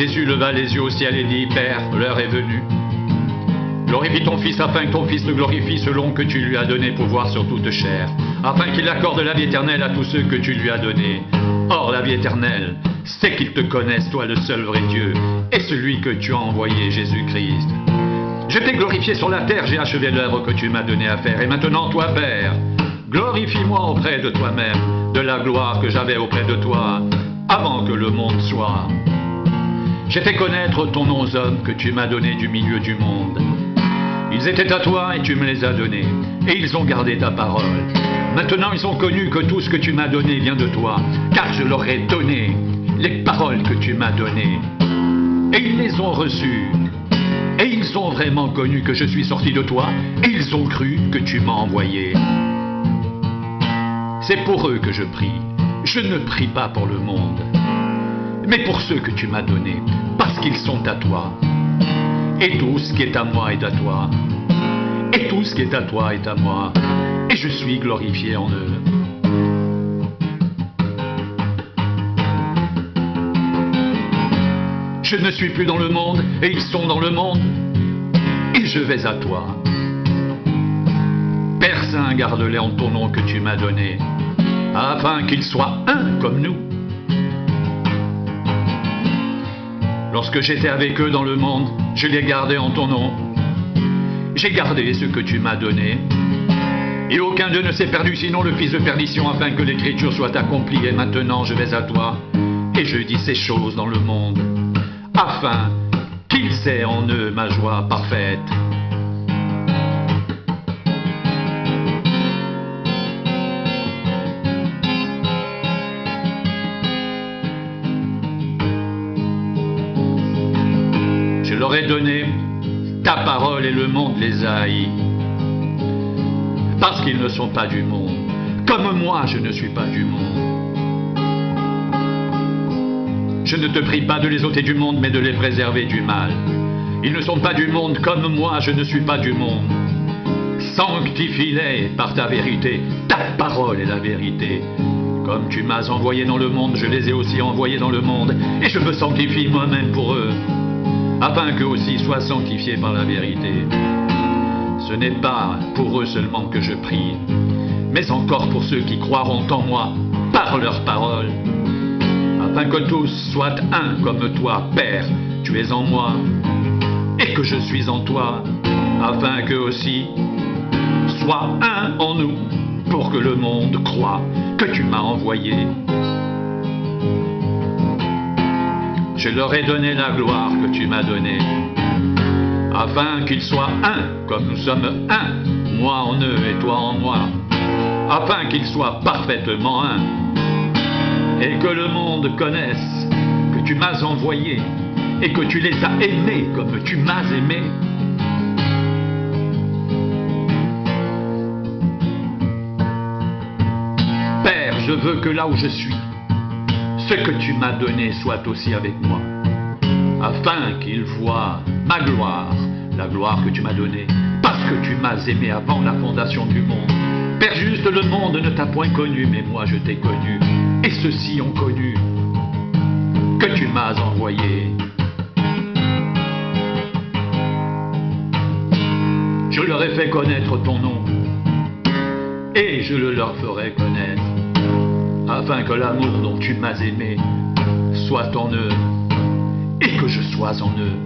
Jésus leva les yeux au ciel et dit, Père, l'heure est venue. Glorifie ton Fils afin que ton Fils le glorifie selon que tu lui as donné pouvoir sur toute chair, afin qu'il accorde la vie éternelle à tous ceux que tu lui as donnés. Or, la vie éternelle, c'est qu'ils te connaissent, toi le seul vrai Dieu, et celui que tu as envoyé, Jésus-Christ. Je t'ai glorifié sur la terre, j'ai achevé l'œuvre que tu m'as donnée à faire, et maintenant, toi, Père, glorifie-moi auprès de toi-même, de la gloire que j'avais auprès de toi, avant que le monde soit. J'ai fait connaître ton nom aux hommes que tu m'as donnés du milieu du monde. Ils étaient à toi et tu me les as donnés, et ils ont gardé ta parole. Maintenant ils ont connu que tout ce que tu m'as donné vient de toi, car je leur ai donné les paroles que tu m'as données. Et ils les ont reçues, et ils ont vraiment connu que je suis sorti de toi, et ils ont cru que tu m'as envoyé. C'est pour eux que je prie. Je ne prie pas pour le monde, mais pour ceux que tu m'as donnés, parce qu'ils sont à toi. Et tout ce qui est à moi est à toi. Et tout ce qui est à toi est à moi. Et je suis glorifié en eux. Je ne suis plus dans le monde, et ils sont dans le monde. Et je vais à toi. Père Saint, garde-les en ton nom que tu m'as donné, afin qu'ils soient un comme nous. Lorsque j'étais avec eux dans le monde, je les gardais en ton nom. J'ai gardé ce que tu m'as donné. Et aucun d'eux ne s'est perdu, sinon le fils de perdition, afin que l'écriture soit accomplie. Et maintenant je vais à toi, et je dis ces choses dans le monde, afin qu'ils aient en eux ma joie parfaite. Je leur ai donné ta parole et le monde les a haïs, parce qu'ils ne sont pas du monde, comme moi je ne suis pas du monde. Je ne te prie pas de les ôter du monde, mais de les préserver du mal. Ils ne sont pas du monde, comme moi je ne suis pas du monde. Sanctifie-les par ta vérité, ta parole est la vérité. Comme tu m'as envoyé dans le monde, je les ai aussi envoyés dans le monde, et je me sanctifie moi-même pour eux, afin qu'eux aussi soient sanctifiés par la vérité. Ce n'est pas pour eux seulement que je prie, mais encore pour ceux qui croiront en moi par leur parole, afin que tous soient un comme toi, Père, tu es en moi, et que je suis en toi, afin qu'eux aussi soient un en nous, pour que le monde croie que tu m'as envoyé. Je leur ai donné la gloire que tu m'as donnée, afin qu'ils soient un, comme nous sommes un, moi en eux et toi en moi, afin qu'ils soient parfaitement un, et que le monde connaisse que tu m'as envoyé, et que tu les as aimés comme tu m'as aimé. Père, je veux que là où je suis, ce que tu m'as donné soit aussi avec moi, afin qu'ils voient ma gloire, la gloire que tu m'as donnée, parce que tu m'as aimé avant la fondation du monde. Père juste, le monde ne t'a point connu, mais moi je t'ai connu, et ceux-ci ont connu que tu m'as envoyé. Je leur ai fait connaître ton nom, et je le leur ferai connaître, afin que l'amour dont tu m'as aimé soit en eux, et que je sois en eux.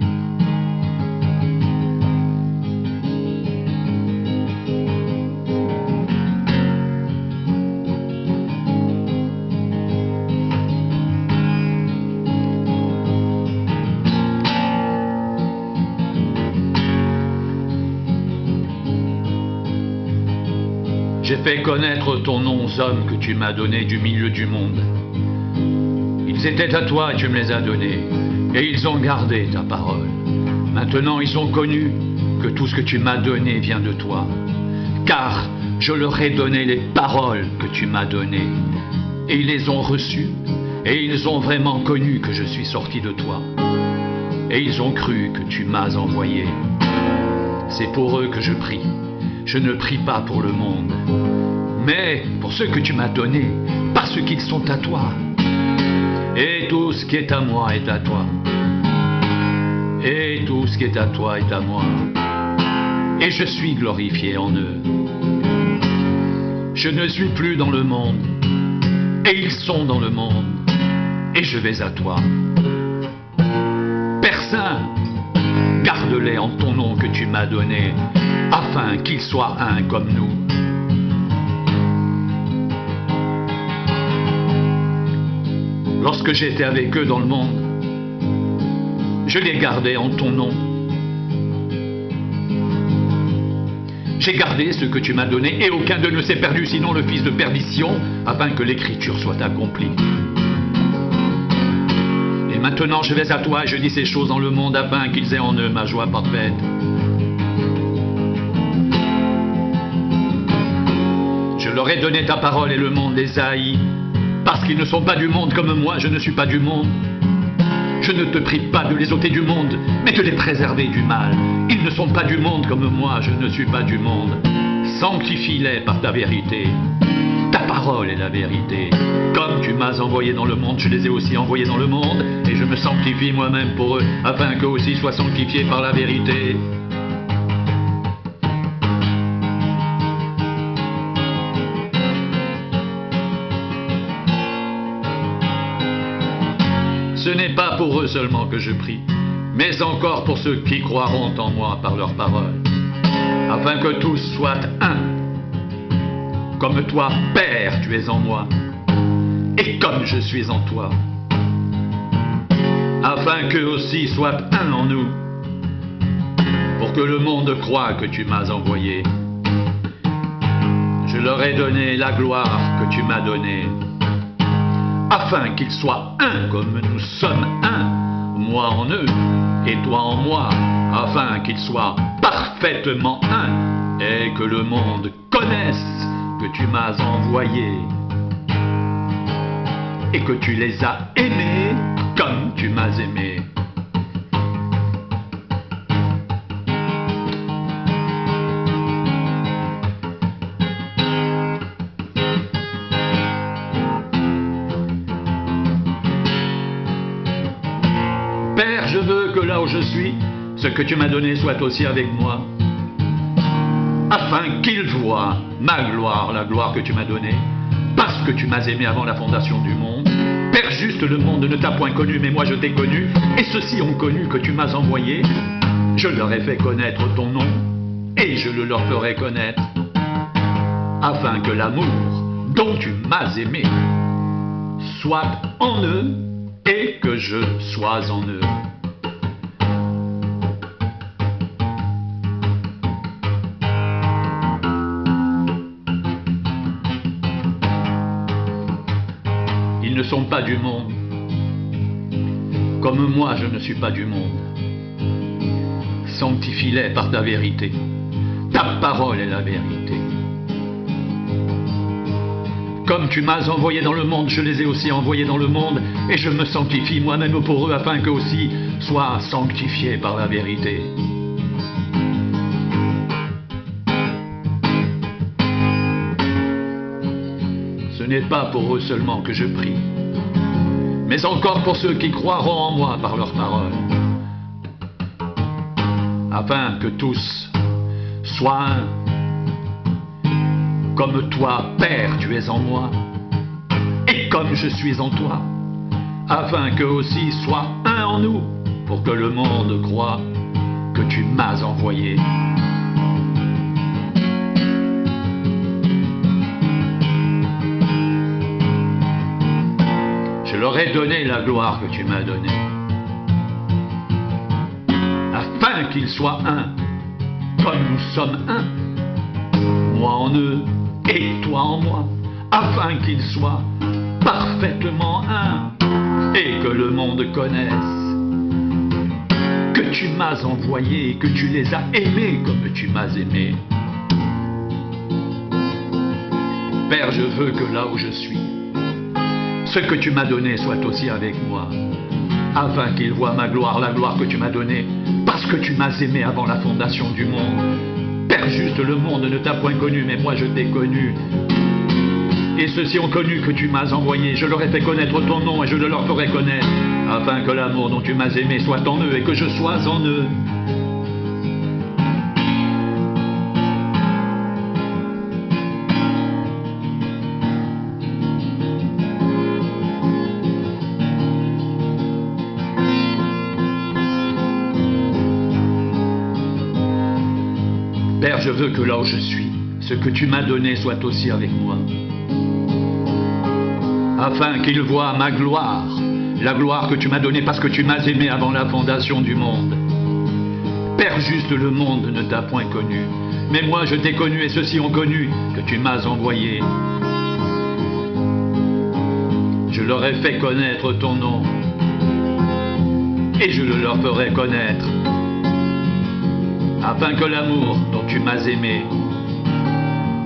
J'ai fait connaître ton nom aux hommes que tu m'as donnés du milieu du monde. Ils étaient à toi et tu me les as donnés, et ils ont gardé ta parole. Maintenant ils ont connu que tout ce que tu m'as donné vient de toi, car je leur ai donné les paroles que tu m'as données, et ils les ont reçues, et ils ont vraiment connu que je suis sorti de toi, et ils ont cru que tu m'as envoyé. C'est pour eux que je prie. Je ne prie pas pour le monde, mais pour ceux que tu m'as donnés, parce qu'ils sont à toi. Et tout ce qui est à moi est à toi. et tout ce qui est à toi est à moi. Et je suis glorifié en eux. Je ne suis plus dans le monde, et ils sont dans le monde, et je vais à toi. Père Saint, garde-les en ton nom que tu m'as donné, afin qu'ils soient un comme nous. Lorsque j'étais avec eux dans le monde, je les gardais en ton nom. J'ai gardé ce que tu m'as donné, et aucun d'eux ne s'est perdu, sinon le fils de perdition, afin que l'écriture soit accomplie. Et maintenant je vais à toi, et je dis ces choses dans le monde, afin qu'ils aient en eux ma joie parfaite. Je leur ai donné ta parole, et le monde les a haïs, parce qu'ils ne sont pas du monde comme moi, je ne suis pas du monde. Je ne te prie pas de les ôter du monde, mais de les préserver du mal. Ils ne sont pas du monde comme moi, je ne suis pas du monde. Sanctifie-les par ta vérité. Ta parole est la vérité. Comme tu m'as envoyé dans le monde, je les ai aussi envoyés dans le monde, et je me sanctifie moi-même pour eux, afin qu'eux aussi soient sanctifiés par la vérité. Ce n'est pas pour eux seulement que je prie, mais encore pour ceux qui croiront en moi par leur parole, afin que tous soient un. Comme toi, Père, tu es en moi, et comme je suis en toi, afin qu'eux aussi soient un en nous, pour que le monde croie que tu m'as envoyé. Je leur ai donné la gloire que tu m'as donnée, afin qu'ils soient un comme nous sommes un, moi en eux et toi en moi, afin qu'ils soient parfaitement un, et que le monde connaisse que tu m'as envoyé, et que tu les as aimés comme tu m'as aimé. Père, je veux que là où je suis, ce que tu m'as donné soit aussi avec moi, afin qu'ils voient ma gloire, la gloire que tu m'as donnée, parce que tu m'as aimé avant la fondation du monde. Père juste, le monde ne t'a point connu, mais moi je t'ai connu, et ceux-ci ont connu que tu m'as envoyé. Je leur ai fait connaître ton nom, et je le leur ferai connaître, afin que l'amour dont tu m'as aimé soit en eux, et que je sois en eux. Ils ne sont pas du monde, comme moi je ne suis pas du monde. Sanctifie-les par ta vérité. Ta parole est la vérité. Comme tu m'as envoyé dans le monde, je les ai aussi envoyés dans le monde, et je me sanctifie moi-même pour eux, afin qu'eux aussi soient sanctifiés par la vérité. Ce n'est pas pour eux seulement que je prie, mais encore pour ceux qui croiront en moi par leur parole, afin que tous soient un. Comme toi, Père, tu es en moi, et comme je suis en toi, afin qu'eux aussi soient un en nous, pour que le monde croie que tu m'as envoyé. Je leur ai donné la gloire que tu m'as donnée, afin qu'ils soient un, comme nous sommes un, moi en eux et toi en moi, afin qu'ils soient parfaitement un, et que le monde connaisse que tu m'as envoyé, que tu les as aimés comme tu m'as aimé. Père, je veux que là où je suis, ce que tu m'as donné soit aussi avec moi, afin qu'ils voient ma gloire, la gloire que tu m'as donnée, parce que tu m'as aimé avant la fondation du monde. Père juste, le monde ne t'a point connu, mais moi je t'ai connu. Et ceux-ci ont connu que tu m'as envoyé. Je leur ai fait connaître ton nom, et je le leur ferai connaître, afin que l'amour dont tu m'as aimé soit en eux et que je sois en eux. Père, je veux que là où je suis, ce que tu m'as donné soit aussi avec moi, afin qu'ils voient ma gloire, la gloire que tu m'as donnée parce que tu m'as aimé avant la fondation du monde. Père, juste le monde ne t'a point connu, mais moi je t'ai connu et ceux-ci ont connu que tu m'as envoyé. Je leur ai fait connaître ton nom, et je le leur ferai connaître, afin que l'amour dont tu m'as aimé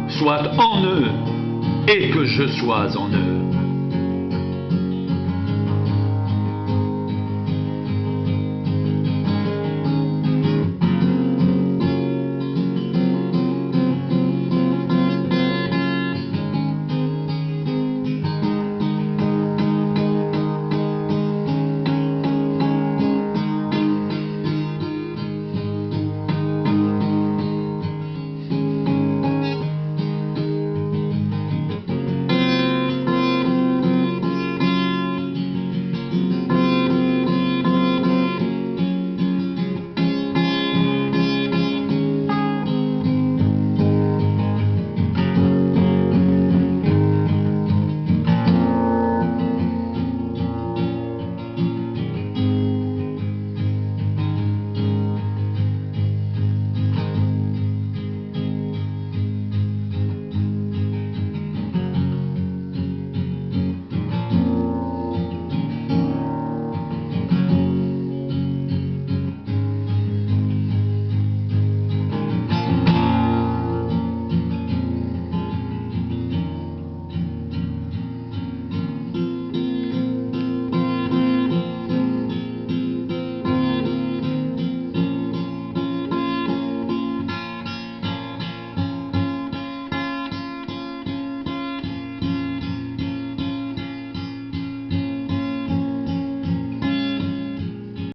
soit en eux et que je sois en eux.